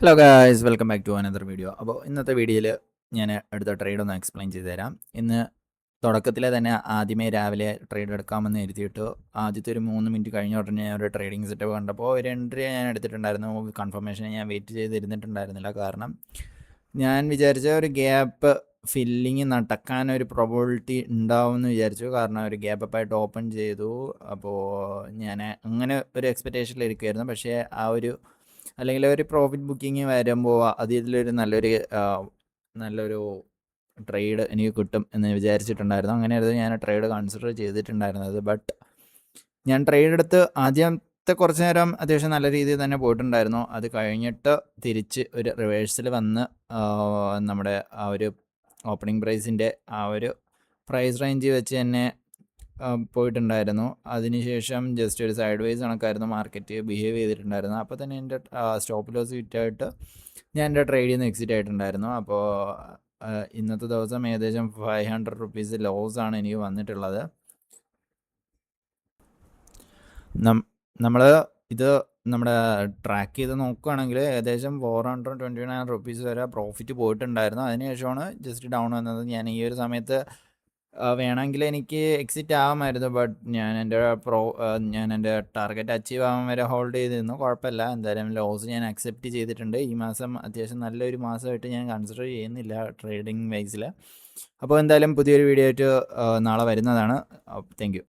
Hello guys, welcome back to another video. അപ്പോൾ ഇന്നത്തെ വീഡിയോയിൽ ഞാൻ എടുത്ത ട്രേഡ് ഒന്ന് എക്സ്പ്ലെയിൻ ചെയ്ത് തരാം. ഇന്ന് തുടക്കത്തിലെ തന്നെ ആദ്യമേ രാവിലെ ട്രേഡ് എടുക്കാമെന്ന് എഴുതിയിട്ട് ആദ്യത്തെ ഒരു 3 മിനിറ്റ് കഴിഞ്ഞ ഉടനെ ഞാൻ ഒരു ട്രേഡിംഗ് സെറ്റപ്പ് കണ്ടപ്പോൾ ഒരു എൻട്രി ഞാൻ എടുത്തിട്ടുണ്ടായിരുന്നു. കൺഫർമേഷൻ ഞാൻ വെയിറ്റ് ചെയ്തിരുന്നിട്ടുണ്ടായിരുന്നില്ല. കാരണം ഞാൻ വിചാരിച്ച ഒരു ഗ്യാപ്പ് ഫില്ലിങ് നടക്കാൻ ഒരു പ്രോബബിലിറ്റി ഉണ്ടാവും എന്ന് വിചാരിച്ചു. കാരണം ഒരു ഗ്യാപ്പ് അപ്പായിട്ട് ഓപ്പൺ ചെയ്തു. അപ്പോൾ ഞാൻ അങ്ങനെ ഒരു എക്സ്പെക്റ്റേഷനിലിരിക്കുമായിരുന്നു. പക്ഷേ ആ ഒരു അല്ലെങ്കിൽ ഒരു പ്രോഫിറ്റ് ബുക്കിംഗ് വരുമ്പോൾ അതിലൊരു നല്ലൊരു ട്രേഡ് എനിക്ക് കിട്ടും എന്ന് വിചാരിച്ചിട്ടുണ്ടായിരുന്നു. അങ്ങനെയായിരുന്നു ഞാൻ ട്രേഡ് കൺസിഡർ ചെയ്തിട്ടുണ്ടായിരുന്നത്. ബട്ട് ഞാൻ ട്രേഡ് എടുത്ത് ആദ്യത്തെ കുറച്ച് നേരം അത്യാവശ്യം നല്ല രീതിയിൽ തന്നെ പോയിട്ടുണ്ടായിരുന്നു. അത് കഴിഞ്ഞിട്ട് തിരിച്ച് ഒരു റിവേഴ്സിൽ വന്ന് നമ്മുടെ ആ ഒരു ഓപ്പണിംഗ് പ്രൈസിൻ്റെ ആ ഒരു പ്രൈസ് റേഞ്ച് വെച്ച് തന്നെ പോയിട്ടുണ്ടായിരുന്നു. അതിനുശേഷം ജസ്റ്റ് ഒരു സൈഡ് വൈസ് കണക്കായിരുന്നു മാർക്കറ്റ് ബിഹേവ് ചെയ്തിട്ടുണ്ടായിരുന്നു. അപ്പോൾ തന്നെ എൻ്റെ സ്റ്റോപ്പ് ലോസ് ഹിറ്റായിട്ട് ഞാൻ എൻ്റെ ട്രേഡിൽ നിന്ന് എക്സിറ്റ് ആയിട്ടുണ്ടായിരുന്നു. അപ്പോൾ ഇന്നത്തെ ദിവസം ഏകദേശം 500 റുപ്പീസ് ലോസാണ് എനിക്ക് വന്നിട്ടുള്ളത്. നമ്മൾ ഇത് നമ്മുടെ ട്രാക്ക് ചെയ്ത് നോക്കുകയാണെങ്കിൽ ഏകദേശം 429 റുപ്പീസ് വരെ പ്രോഫിറ്റ് പോയിട്ടുണ്ടായിരുന്നു. അതിനുശേഷമാണ് ജസ്റ്റ് ഡൗൺ വന്നത്. ഞാൻ ഈ ഒരു സമയത്ത് വേണമെങ്കിൽ എനിക്ക് എക്സിറ്റ് ആവാമായിരുന്നു. ബട്ട് ഞാൻ എൻ്റെ ടാർഗറ്റ് അച്ചീവ് ആവാൻ വരെ ഹോൾഡ് ചെയ്തിരുന്നു. കുഴപ്പമില്ല, എന്തായാലും ലോസ് ഞാൻ അക്സെപ്റ്റ് ചെയ്തിട്ടുണ്ട്. ഈ മാസം അത്യാവശ്യം നല്ലൊരു മാസമായിട്ട് ഞാൻ കൺസിഡർ ചെയ്യുന്നില്ല ട്രേഡിംഗ് വൈസിൽ. അപ്പോൾ എന്തായാലും പുതിയൊരു വീഡിയോ ആയിട്ട് നാളെ വരുന്നതാണ്. Thank you.